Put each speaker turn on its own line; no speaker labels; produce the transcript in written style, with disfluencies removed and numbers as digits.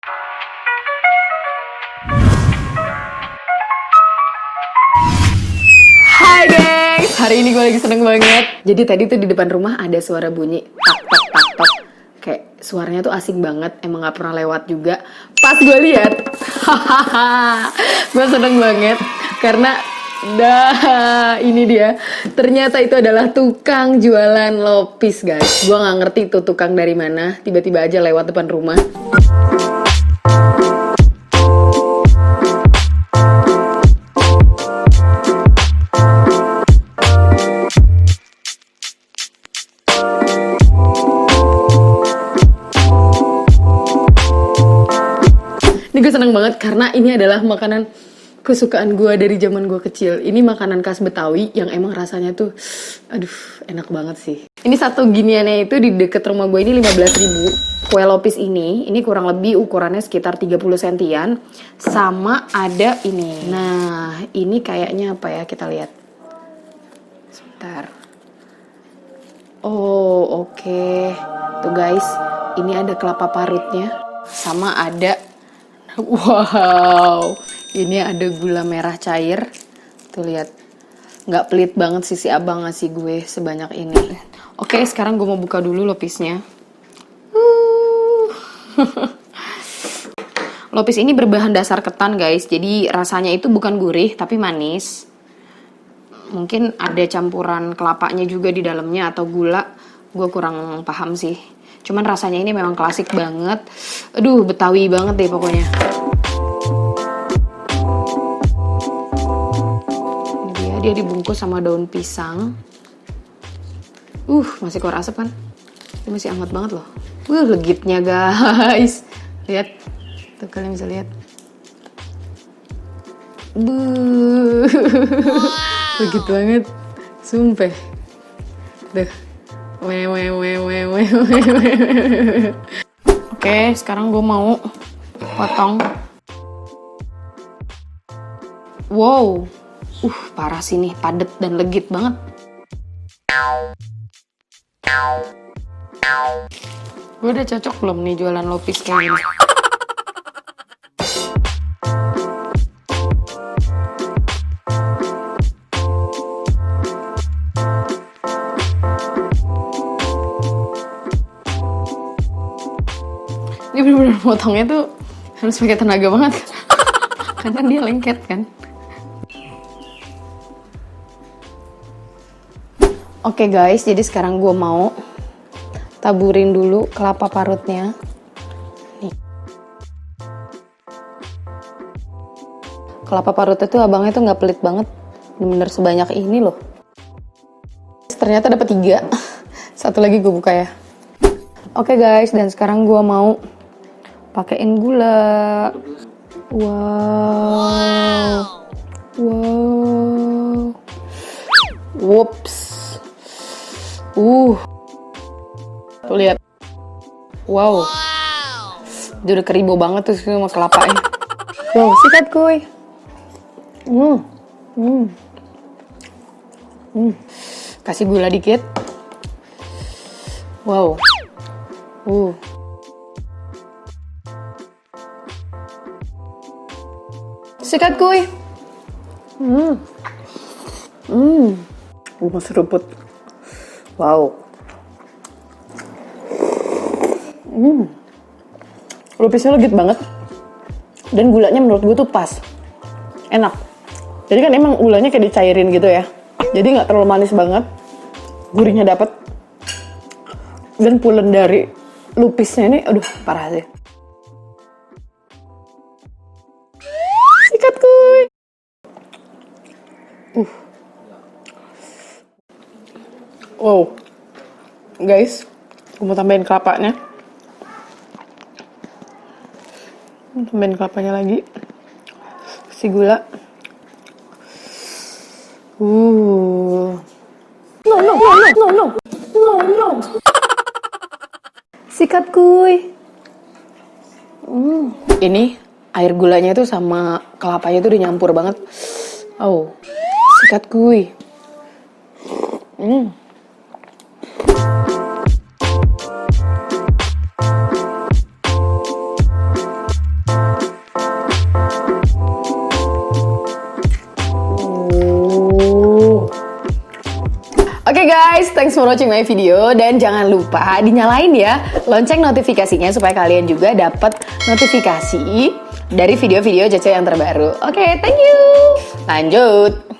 Hai guys, hari ini gue lagi seneng banget. Jadi tadi tuh di depan rumah ada suara bunyi tak tok tak tok. Kayak suaranya tuh asing banget, emang gak pernah lewat juga. Pas gue lihat, gue seneng banget karena ini dia. Ternyata itu adalah tukang jualan lopis guys. Gue gak ngerti tuh tukang dari mana, tiba-tiba aja lewat depan rumah. Ini gue seneng banget karena ini adalah makanan kesukaan gue dari zaman gue kecil. Ini makanan khas Betawi yang emang rasanya tuh, aduh, enak banget sih. Ini satu giniannya itu di deket rumah gue ini 15.000. Kue lopis ini kurang lebih ukurannya sekitar 30 sentian. Sama ada ini. Nah, ini kayaknya apa ya, kita lihat. Sebentar. Oh, oke. Tuh guys, ini ada kelapa parutnya. Sama ada, wow, ini ada gula merah cair. Tuh lihat, nggak pelit banget sih si abang ngasih gue sebanyak ini. Oke, sekarang gue mau buka dulu lopisnya. Lopis ini berbahan dasar ketan guys, jadi rasanya itu bukan gurih tapi manis. Mungkin ada campuran kelapanya juga di dalamnya atau gula, gue kurang paham sih. Cuman rasanya ini memang klasik banget. Aduh, Betawi banget deh pokoknya. Ini dia dibungkus sama daun pisang. Masih keluar asap kan? Ini masih hangat banget loh. Legitnya guys. Lihat. Tuh kalian bisa lihat. Legit banget. Sumpah. Duh. Oke, sekarang gue mau potong. Wow, parah sih nih, padet dan legit banget. Gue udah cocok belum nih jualan lopis kayak gini? Ini bener-bener potongnya tuh harus pakai tenaga banget. Karena dia lengket kan. Oke guys, jadi sekarang gue mau taburin dulu kelapa parutnya. Nih. Kelapa parutnya tuh abangnya tuh gak pelit banget. Bener-bener sebanyak ini loh. Ternyata dapat 3. Satu lagi gue buka ya. Oke guys, dan sekarang gue mau pakein gula. Wow. Whoops. Tuh lihat. Wow. Dia udah keribo banget tuh sama kelapanya. Wow, sikat kuy. Kasih gula dikit. Wow. Sikat kuy. Masih seruput. Wow. Lopisnya legit banget. Dan gulanya menurut gue tuh pas. Enak. Jadi kan emang gulanya kayak dicairin gitu ya. Jadi gak terlalu manis banget. Gurihnya dapet. Dan pulen dari lupisnya ini, aduh parah sih. Sikat kuy. Wow. Guys, gue mau tambahin kelapanya. Tambahin kelapanya lagi. Kasih gula. No. Sikat kuy. Ini air gulanya itu sama kelapanya itu udah nyampur banget. Sikat kuy. Oke guys, thanks for watching my video. Dan jangan lupa dinyalain ya lonceng notifikasinya supaya kalian juga dapat notifikasi dari video-video Cece yang terbaru. Oke, thank you. Lanjut.